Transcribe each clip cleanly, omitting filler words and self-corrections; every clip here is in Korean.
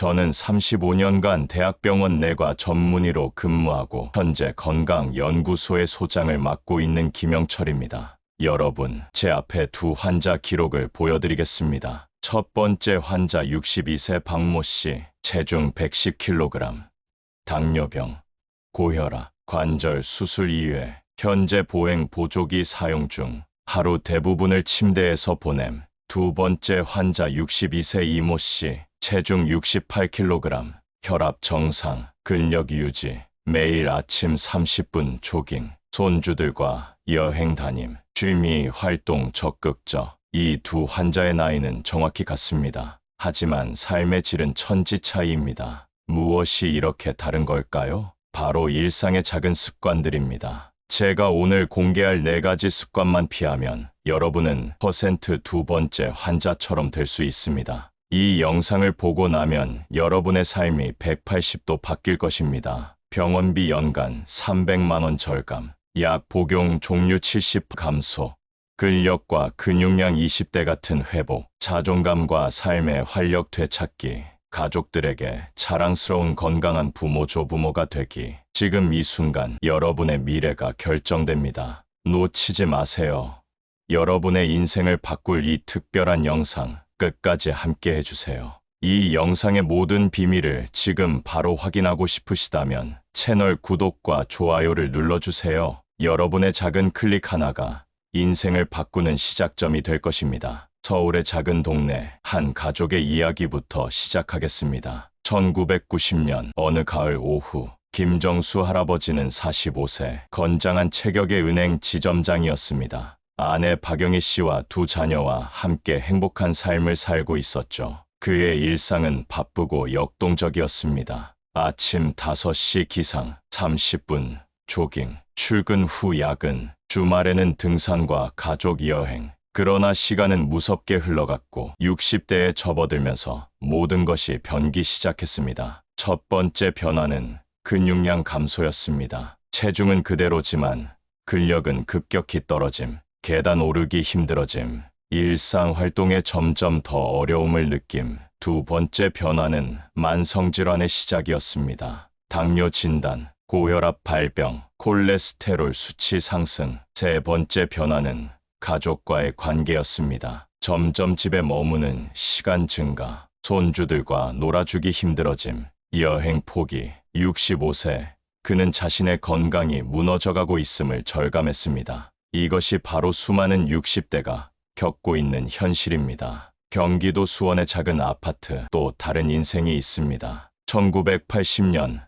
저는 35년간 대학병원 내과 전문의로 근무하고 현재 건강연구소의 소장을 맡고 있는 김영철입니다. 여러분, 제 앞에 두 환자 기록을 보여드리겠습니다. 첫 번째 환자 62세 박모 씨, 체중 110kg, 당뇨병, 고혈압, 관절 수술 이후에 현재 보행 보조기 사용 중, 하루 대부분을 침대에서 보냄. 두 번째 환자 62세 이모 씨, 체중 68kg, 혈압 정상, 근력 유지, 매일 아침 30분 조깅, 손주들과 여행 다님, 취미 활동 적극적. 이 두 환자의 나이는 정확히 같습니다. 하지만 삶의 질은 천지 차이입니다. 무엇이 이렇게 다른 걸까요? 바로 일상의 작은 습관들입니다. 제가 오늘 공개할 4가지 습관만 피하면 여러분은 두 번째 환자처럼 될 수 있습니다. 이 영상을 보고 나면 여러분의 삶이 180도 바뀔 것입니다. 병원비 연간 300만 원 절감, 약 복용 종류 70 감소, 근력과 근육량 20대 같은 회복, 자존감과 삶의 활력 되찾기, 가족들에게 자랑스러운 건강한 부모 조부모가 되기. 지금 이 순간 여러분의 미래가 결정됩니다. 놓치지 마세요. 여러분의 인생을 바꿀 이 특별한 영상 끝까지 함께 해주세요. 이 영상의 모든 비밀을 지금 바로 확인하고 싶으시다면 채널 구독과 좋아요를 눌러주세요. 여러분의 작은 클릭 하나가 인생을 바꾸는 시작점이 될 것입니다. 서울의 작은 동네 한 가족의 이야기부터 시작하겠습니다. 1990년 어느 가을 오후, 김정수 할아버지는 45세, 건장한 체격의 은행 지점장이었습니다. 아내 박영희 씨와 두 자녀와 함께 행복한 삶을 살고 있었죠. 그의 일상은 바쁘고 역동적이었습니다. 아침 5시 기상, 30분 조깅, 출근 후 야근, 주말에는 등산과 가족 여행. 그러나 시간은 무섭게 흘러갔고 60대에 접어들면서 모든 것이 변기 시작했습니다. 첫 번째 변화는 근육량 감소였습니다. 체중은 그대로지만 근력은 급격히 떨어짐, 계단 오르기 힘들어짐, 일상 활동에 점점 더 어려움을 느낌. 두 번째 변화는 만성질환의 시작이었습니다. 당뇨 진단, 고혈압 발병, 콜레스테롤 수치 상승. 세 번째 변화는 가족과의 관계였습니다. 점점 집에 머무는 시간 증가, 손주들과 놀아주기 힘들어짐, 여행 포기. 65세, 그는 자신의 건강이 무너져가고 있음을 절감했습니다. 이것이 바로 수많은 60대가 겪고 있는 현실입니다. 경기도 수원의 작은 아파트, 또 다른 인생이 있습니다. 1980년,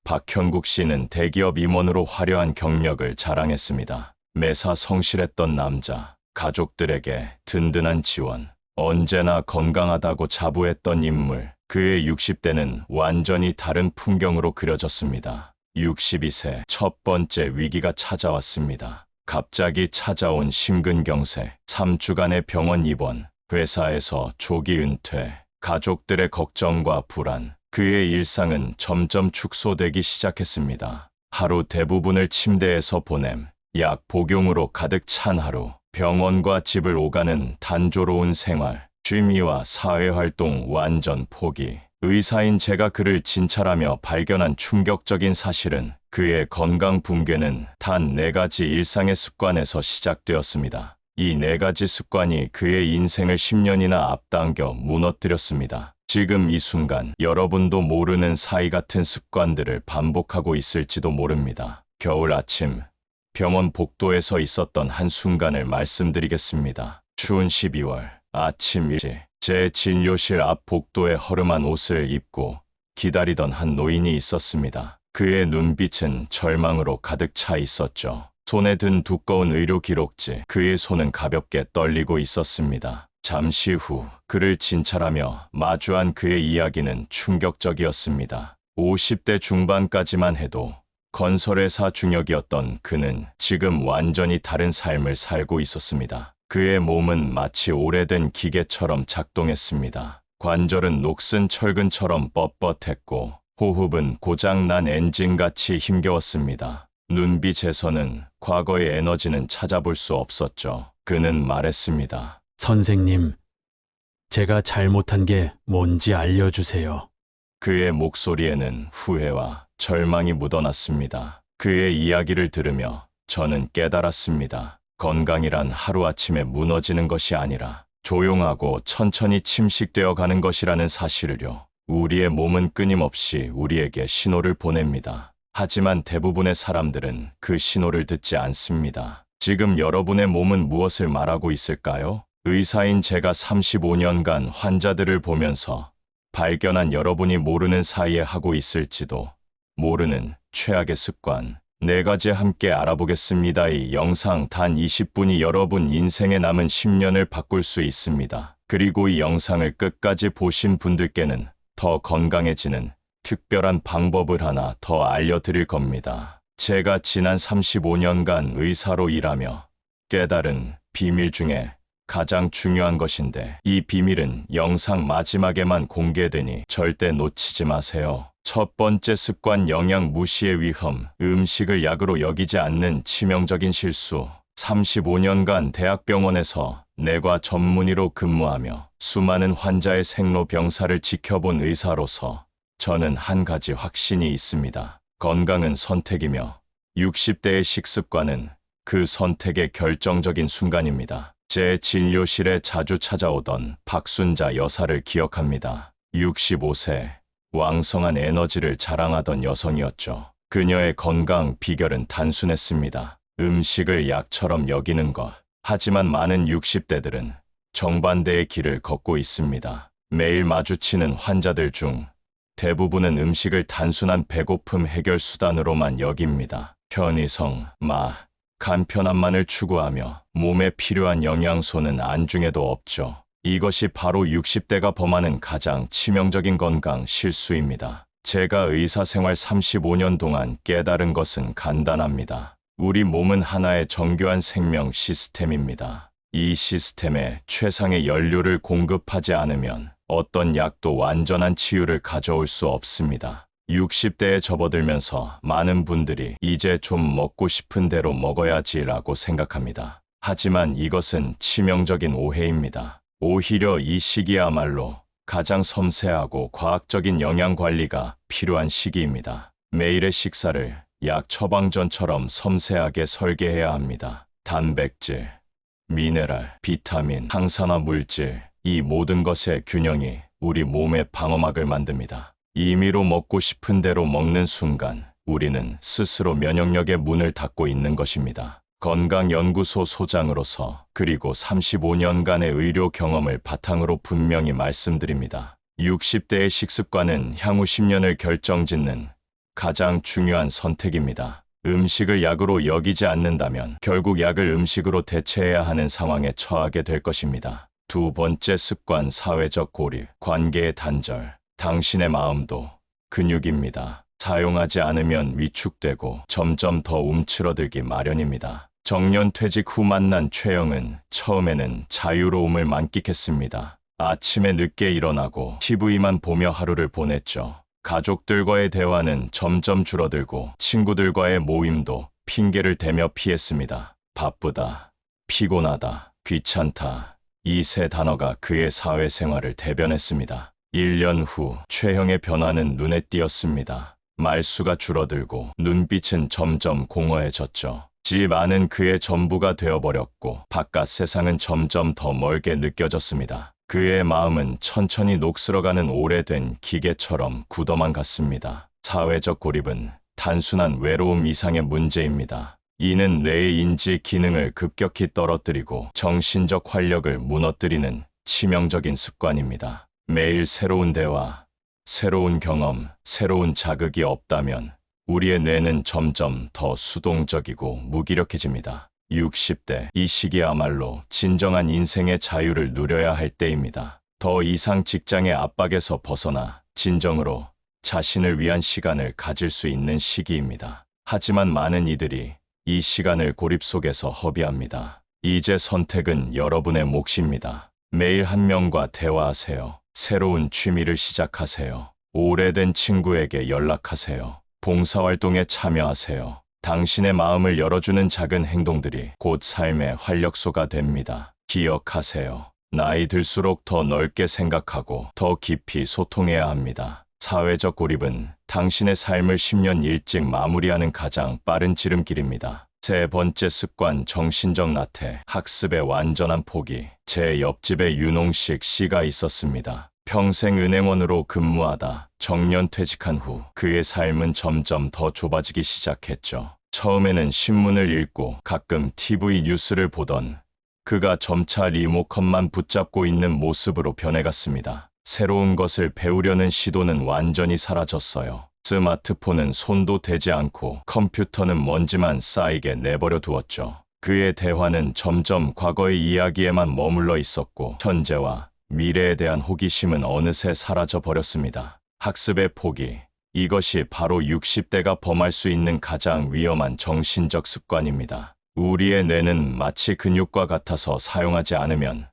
박현국 씨는 대기업 임원으로 화려한 경력을 자랑했습니다. 매사 성실했던 남자, 가족들에게 든든한 지원, 언제나 건강하다고 자부했던 인물. 그의 60대는 완전히 다른 풍경으로 그려졌습니다. 62세, 첫 번째 위기가 찾아왔습니다. 갑자기 찾아온 심근경색, 3주간의 병원 입원, 회사에서 조기 은퇴, 가족들의 걱정과 불안. 그의 일상은 점점 축소되기 시작했습니다. 하루 대부분을 침대에서 보냄, 약 복용으로 가득 찬 하루, 병원과 집을 오가는 단조로운 생활, 취미와 사회활동 완전 포기. 의사인 제가 그를 진찰하며 발견한 충격적인 사실은 그의 건강 붕괴는 단 4가지 일상의 습관에서 시작되었습니다. 이 4가지 습관이 그의 인생을 10년이나 앞당겨 무너뜨렸습니다. 지금 이 순간 여러분도 모르는 사이 같은 습관들을 반복하고 있을지도 모릅니다. 겨울 아침, 병원 복도에서 있었던 한 순간을 말씀드리겠습니다. 추운 12월 아침 일찍 제 진료실 앞 복도에 허름한 옷을 입고 기다리던 한 노인이 있었습니다. 그의 눈빛은 절망으로 가득 차 있었죠. 손에 든 두꺼운 의료 기록지, 그의 손은 가볍게 떨리고 있었습니다. 잠시 후 그를 진찰하며 마주한 그의 이야기는 충격적이었습니다. 50대 중반까지만 해도 건설회사 중역이었던 그는 지금 완전히 다른 삶을 살고 있었습니다. 그의 몸은 마치 오래된 기계처럼 작동했습니다. 관절은 녹슨 철근처럼 뻣뻣했고 호흡은 고장난 엔진같이 힘겨웠습니다. 눈빛에서는 과거의 에너지는 찾아볼 수 없었죠. 그는 말했습니다. 선생님, 제가 잘못한 게 뭔지 알려주세요. 그의 목소리에는 후회와 절망이 묻어났습니다. 그의 이야기를 들으며 저는 깨달았습니다. 건강이란 하루아침에 무너지는 것이 아니라 조용하고 천천히 침식되어 가는 것이라는 사실을요. 우리의 몸은 끊임없이 우리에게 신호를 보냅니다. 하지만 대부분의 사람들은 그 신호를 듣지 않습니다. 지금 여러분의 몸은 무엇을 말하고 있을까요? 의사인 제가 35년간 환자들을 보면서 발견한 여러분이 모르는 사이에 하고 있을지도 모르는 최악의 습관 4가지 함께 알아보겠습니다. 이 영상 단 20분이 여러분 인생에 남은 10년을 바꿀 수 있습니다. 그리고 이 영상을 끝까지 보신 분들께는 더 건강해지는 특별한 방법을 하나 더 알려드릴 겁니다. 제가 지난 35년간 의사로 일하며 깨달은 비밀 중에 가장 중요한 것인데 이 비밀은 영상 마지막에만 공개되니 절대 놓치지 마세요. 첫 번째 습관 영양 무시의 위험, 음식을 약으로 여기지 않는 치명적인 실수. 35년간 대학병원에서 내과 전문의로 근무하며 수많은 환자의 생로병사를 지켜본 의사로서 저는 한 가지 확신이 있습니다. 건강은 선택이며 60대의 식습관은 그 선택의 결정적인 순간입니다. 제 진료실에 자주 찾아오던 박순자 여사를 기억합니다. 65세, 왕성한 에너지를 자랑하던 여성이었죠. 그녀의 건강 비결은 단순했습니다. 음식을 약처럼 여기는 것. 하지만 많은 60대들은 정반대의 길을 걷고 있습니다. 매일 마주치는 환자들 중 대부분은 음식을 단순한 배고픔 해결 수단으로만 여깁니다. 편의성, 간편함만을 추구하며 몸에 필요한 영양소는 안중에도 없죠. 이것이 바로 60대가 범하는 가장 치명적인 건강 실수입니다. 제가 의사 생활 35년 동안 깨달은 것은 간단합니다. 우리 몸은 하나의 정교한 생명 시스템입니다. 이 시스템에 최상의 연료를 공급하지 않으면 어떤 약도 완전한 치유를 가져올 수 없습니다. 60대에 접어들면서 많은 분들이 이제 좀 먹고 싶은 대로 먹어야지라고 생각합니다. 하지만 이것은 치명적인 오해입니다. 오히려 이 시기야말로 가장 섬세하고 과학적인 영양 관리가 필요한 시기입니다. 매일의 식사를 약 처방전처럼 섬세하게 설계해야 합니다. 단백질, 미네랄, 비타민, 항산화 물질, 이 모든 것의 균형이 우리 몸의 방어막을 만듭니다. 임의로 먹고 싶은 대로 먹는 순간 우리는 스스로 면역력의 문을 닫고 있는 것입니다. 건강연구소 소장으로서 그리고 35년간의 의료 경험을 바탕으로 분명히 말씀드립니다. 60대의 식습관은 향후 10년을 결정짓는 가장 중요한 선택입니다. 음식을 약으로 여기지 않는다면 결국 약을 음식으로 대체해야 하는 상황에 처하게 될 것입니다. 두 번째 습관 사회적 고립, 관계의 단절. 당신의 마음도 근육입니다. 사용하지 않으면 위축되고 점점 더 움츠러들기 마련입니다. 정년 퇴직 후 만난 최영은 처음에는 자유로움을 만끽했습니다. 아침에 늦게 일어나고 TV만 보며 하루를 보냈죠. 가족들과의 대화는 점점 줄어들고 친구들과의 모임도 핑계를 대며 피했습니다. 바쁘다, 피곤하다, 귀찮다. 이 세 단어가 그의 사회생활을 대변했습니다. 1년 후 최형의 변화는 눈에 띄었습니다. 말수가 줄어들고 눈빛은 점점 공허해졌죠. 집 안은 그의 전부가 되어버렸고 바깥 세상은 점점 더 멀게 느껴졌습니다. 그의 마음은 천천히 녹슬어가는 오래된 기계처럼 굳어만 갔습니다. 사회적 고립은 단순한 외로움 이상의 문제입니다. 이는 뇌의 인지 기능을 급격히 떨어뜨리고 정신적 활력을 무너뜨리는 치명적인 습관입니다. 매일 새로운 대화, 새로운 경험, 새로운 자극이 없다면 우리의 뇌는 점점 더 수동적이고 무기력해집니다. 60대, 이 시기야말로 진정한 인생의 자유를 누려야 할 때입니다. 더 이상 직장의 압박에서 벗어나 진정으로 자신을 위한 시간을 가질 수 있는 시기입니다. 하지만 많은 이들이 이 시간을 고립 속에서 허비합니다. 이제 선택은 여러분의 몫입니다. 매일 한 명과 대화하세요. 새로운 취미를 시작하세요. 오래된 친구에게 연락하세요. 봉사활동에 참여하세요. 당신의 마음을 열어주는 작은 행동들이 곧 삶의 활력소가 됩니다. 기억하세요. 나이 들수록 더 넓게 생각하고 더 깊이 소통해야 합니다. 사회적 고립은 당신의 삶을 10년 일찍 마무리하는 가장 빠른 지름길입니다. 세 번째 습관, 정신적 나태, 학습의 완전한 포기. 제 옆집에 윤홍식 씨가 있었습니다. 평생 은행원으로 근무하다 정년 퇴직한 후 그의 삶은 점점 더 좁아지기 시작했죠. 처음에는 신문을 읽고 가끔 TV 뉴스를 보던 그가 점차 리모컨만 붙잡고 있는 모습으로 변해갔습니다. 새로운 것을 배우려는 시도는 완전히 사라졌어요. 스마트폰은 손도 대지 않고 컴퓨터는 먼지만 쌓이게 내버려 두었죠. 그의 대화는 점점 과거의 이야기에만 머물러 있었고 현재와 미래에 대한 호기심은 어느새 사라져 버렸습니다. 학습의 포기. 이것이 바로 60대가 범할 수 있는 가장 위험한 정신적 습관입니다. 우리의 뇌는 마치 근육과 같아서 사용하지 않으면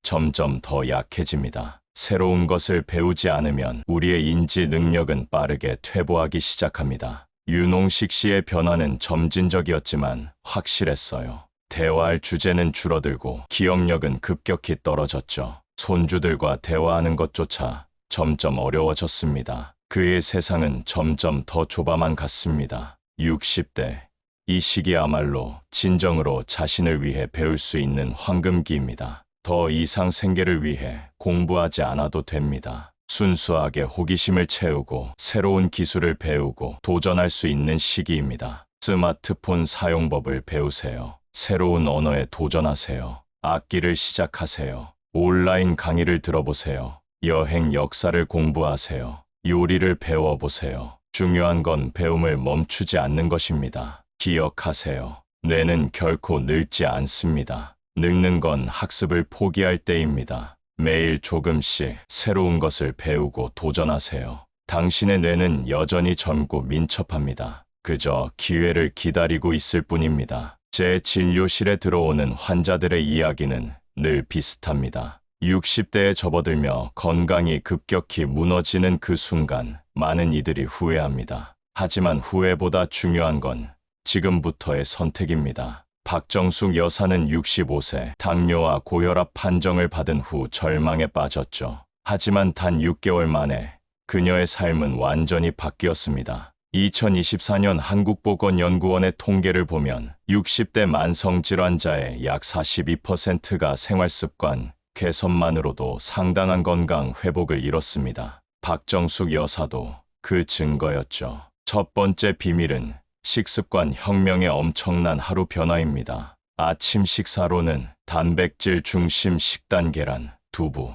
점점 더 약해집니다. 새로운 것을 배우지 않으면 우리의 인지 능력은 빠르게 퇴보하기 시작합니다. 윤홍식 씨의 변화는 점진적이었지만 확실했어요. 대화할 주제는 줄어들고 기억력은 급격히 떨어졌죠. 손주들과 대화하는 것조차 점점 어려워졌습니다. 그의 세상은 점점 더 좁아만 갔습니다. 60대. 이 시기야말로 진정으로 자신을 위해 배울 수 있는 황금기입니다. 더 이상 생계를 위해 공부하지 않아도 됩니다. 순수하게 호기심을 채우고 새로운 기술을 배우고 도전할 수 있는 시기입니다. 스마트폰 사용법을 배우세요. 새로운 언어에 도전하세요. 악기를 시작하세요. 온라인 강의를 들어보세요. 여행 역사를 공부하세요. 요리를 배워보세요. 중요한 건 배움을 멈추지 않는 것입니다. 기억하세요. 뇌는 결코 늙지 않습니다. 늙는 건 학습을 포기할 때입니다. 매일 조금씩 새로운 것을 배우고 도전하세요. 당신의 뇌는 여전히 젊고 민첩합니다. 그저 기회를 기다리고 있을 뿐입니다. 제 진료실에 들어오는 환자들의 이야기는 늘 비슷합니다. 60대에 접어들며 건강이 급격히 무너지는 그 순간 많은 이들이 후회합니다. 하지만 후회보다 중요한 건 지금부터의 선택입니다. 박정숙 여사는 65세 당뇨와 고혈압 판정을 받은 후 절망에 빠졌죠. 하지만 단 6개월 만에 그녀의 삶은 완전히 바뀌었습니다. 2024년 한국보건연구원의 통계를 보면 60대 만성질환자의 약 42%가 생활습관 개선만으로도 상당한 건강 회복을 이뤘습니다. 박정숙 여사도 그 증거였죠. 첫 번째 비밀은 식습관 혁명의 엄청난 하루 변화입니다. 아침 식사로는 단백질 중심 식단 계란, 두부,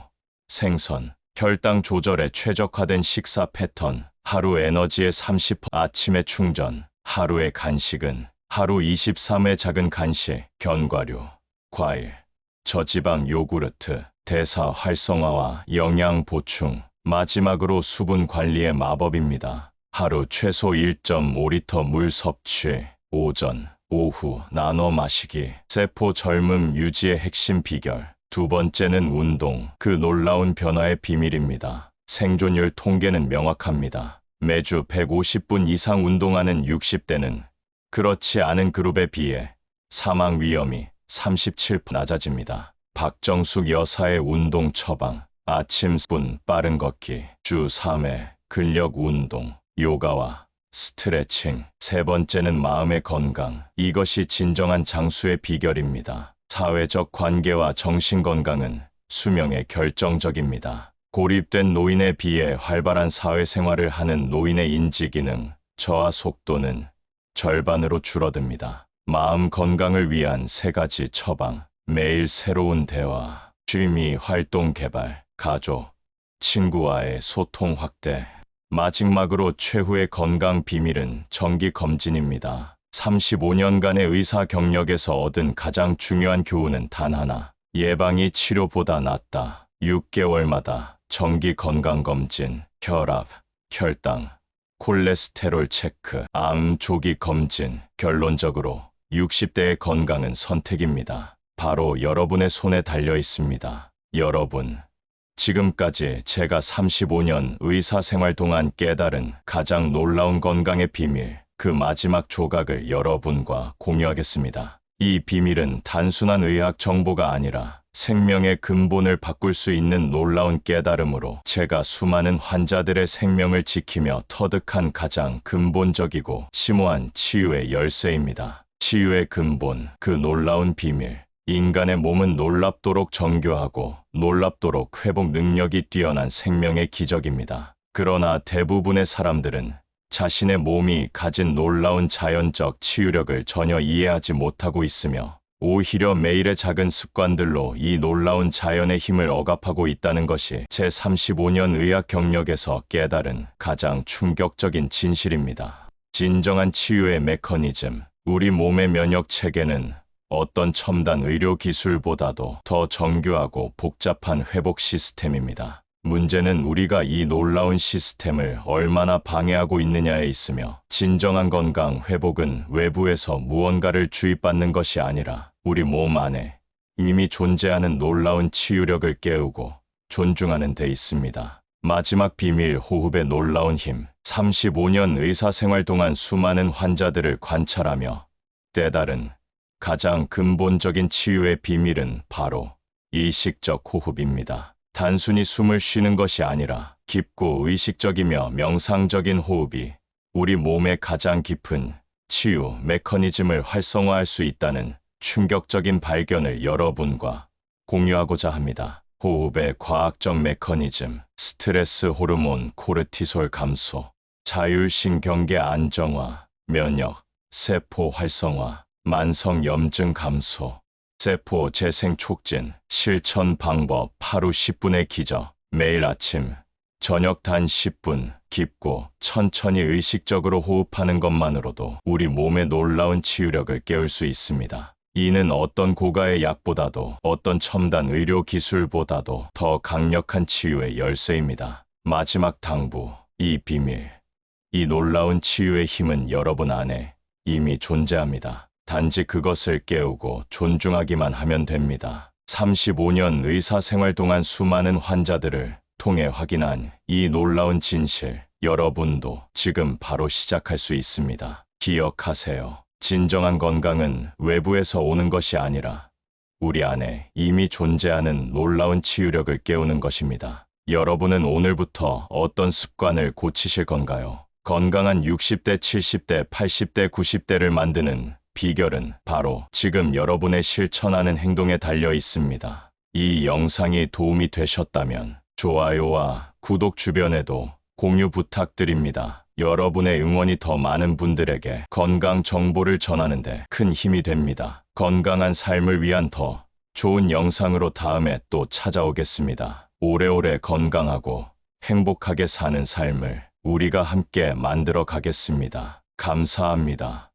생선, 혈당 조절에 최적화된 식사 패턴, 하루 에너지의 30% 아침에 충전, 하루의 간식은 하루 23회 작은 간식, 견과류, 과일, 저지방 요구르트, 대사 활성화와 영양 보충, 마지막으로 수분 관리의 마법입니다. 하루 최소 1.5리터 물 섭취, 오전, 오후 나눠 마시기, 세포 젊음 유지의 핵심 비결. 두 번째는 운동, 그 놀라운 변화의 비밀입니다. 생존율 통계는 명확합니다. 매주 150분 이상 운동하는 60대는 그렇지 않은 그룹에 비해 사망 위험이 37% 낮아집니다. 박정숙 여사의 운동 처방, 아침 10분 빠른 걷기, 주 3회 근력 운동, 요가와 스트레칭. 세 번째는 마음의 건강, 이것이 진정한 장수의 비결입니다. 사회적 관계와 정신 건강은 수명에 결정적입니다. 고립된 노인에 비해 활발한 사회생활을 하는 노인의 인지기능, 저하 속도는 절반으로 줄어듭니다. 마음 건강을 위한 3가지 처방, 매일 새로운 대화, 취미 활동 개발, 가족, 친구와의 소통 확대. 마지막으로 최후의 건강 비밀은 정기 검진입니다. 35년간의 의사 경력에서 얻은 가장 중요한 교훈은 단 하나, 예방이 치료보다 낫다. 6개월마다 정기 건강검진, 혈압, 혈당, 콜레스테롤 체크, 암 조기 검진. 결론적으로 60대의 건강은 선택입니다. 바로 여러분의 손에 달려 있습니다. 여러분, 지금까지 제가 35년 의사 생활 동안 깨달은 가장 놀라운 건강의 비밀, 그 마지막 조각을 여러분과 공유하겠습니다. 이 비밀은 단순한 의학 정보가 아니라 생명의 근본을 바꿀 수 있는 놀라운 깨달음으로 제가 수많은 환자들의 생명을 지키며 터득한 가장 근본적이고 심오한 치유의 열쇠입니다. 치유의 근본, 그 놀라운 비밀. 인간의 몸은 놀랍도록 정교하고 놀랍도록 회복 능력이 뛰어난 생명의 기적입니다. 그러나 대부분의 사람들은 자신의 몸이 가진 놀라운 자연적 치유력을 전혀 이해하지 못하고 있으며 오히려 매일의 작은 습관들로 이 놀라운 자연의 힘을 억압하고 있다는 것이 제 35년 의학 경력에서 깨달은 가장 충격적인 진실입니다. 진정한 치유의 메커니즘, 우리 몸의 면역 체계는 어떤 첨단 의료 기술보다도 더 정교하고 복잡한 회복 시스템입니다. 문제는 우리가 이 놀라운 시스템을 얼마나 방해하고 있느냐에 있으며, 진정한 건강 회복은 외부에서 무언가를 주입받는 것이 아니라 우리 몸 안에 이미 존재하는 놀라운 치유력을 깨우고 존중하는 데 있습니다. 마지막 비밀, 호흡의 놀라운 힘. 35년 의사생활 동안 수많은 환자들을 관찰하며 깨달은 가장 근본적인 치유의 비밀은 바로 의식적 호흡입니다. 단순히 숨을 쉬는 것이 아니라 깊고 의식적이며 명상적인 호흡이 우리 몸의 가장 깊은 치유 메커니즘을 활성화할 수 있다는 충격적인 발견을 여러분과 공유하고자 합니다. 호흡의 과학적 메커니즘, 스트레스 호르몬 코르티솔 감소, 자율신경계 안정화, 면역, 세포 활성화, 만성 염증 감소, 세포 재생 촉진, 실천 방법. 하루 10분의 기적. 매일 아침, 저녁 단 10분 깊고 천천히 의식적으로 호흡하는 것만으로도 우리 몸의 놀라운 치유력을 깨울 수 있습니다. 이는 어떤 고가의 약보다도, 어떤 첨단 의료 기술보다도 더 강력한 치유의 열쇠입니다. 마지막 당부, 이 비밀, 이 놀라운 치유의 힘은 여러분 안에 이미 존재합니다. 단지 그것을 깨우고 존중하기만 하면 됩니다. 35년 의사 생활 동안 수많은 환자들을 통해 확인한 이 놀라운 진실, 여러분도 지금 바로 시작할 수 있습니다. 기억하세요. 진정한 건강은 외부에서 오는 것이 아니라 우리 안에 이미 존재하는 놀라운 치유력을 깨우는 것입니다. 여러분은 오늘부터 어떤 습관을 고치실 건가요? 건강한 60대, 70대, 80대, 90대를 만드는 비결은 바로 지금 여러분의 실천하는 행동에 달려 있습니다. 이 영상이 도움이 되셨다면 좋아요와 구독, 주변에도 공유 부탁드립니다. 여러분의 응원이 더 많은 분들에게 건강 정보를 전하는 데 큰 힘이 됩니다. 건강한 삶을 위한 더 좋은 영상으로 다음에 또 찾아오겠습니다. 오래오래 건강하고 행복하게 사는 삶을 우리가 함께 만들어 가겠습니다. 감사합니다.